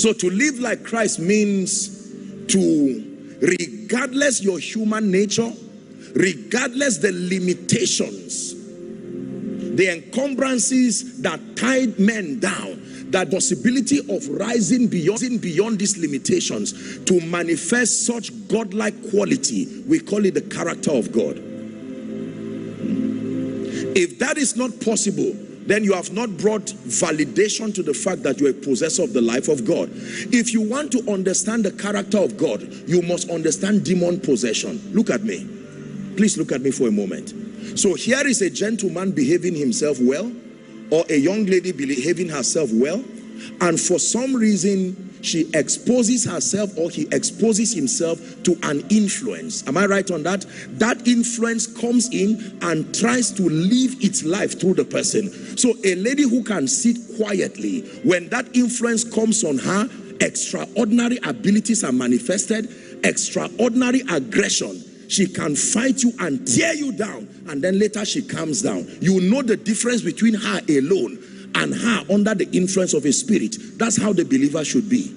So to live like Christ means to, regardless your human nature, regardless the limitations, the encumbrances that tied men down, that possibility of rising beyond these limitations to manifest such godlike quality, we call it the character of God. If that is not possible, then you have not brought validation to the fact that you're a possessor of the life of God. If you want to understand the character of God, you must understand demon possession. Look at me. Please look at me for a moment. So here is a gentleman behaving himself well, or a young lady behaving herself well, and for some reason she exposes herself, or he exposes himself to an influence. Am I right on that? That influence comes in and tries to live its life through the person. So a lady who can sit quietly, when that influence comes on her, extraordinary abilities are manifested, extraordinary aggression. She can fight you and tear you down, and then later she calms down. You know the difference between her alone and her under the influence of a spirit. That's how the believer should be.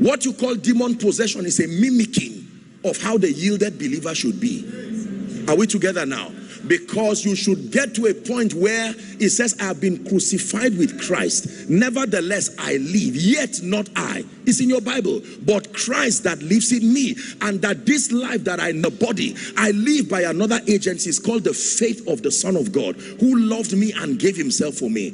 What you call demon possession is a mimicking of how the yielded believer should be. Are we together now? Because you should get to a point where it says, I have been crucified with Christ. Nevertheless, I live, yet not I. It's in your Bible. But Christ that lives in me, and that this life that I in the body, I live by another agency. It's called the faith of the Son of God, who loved me and gave himself for me.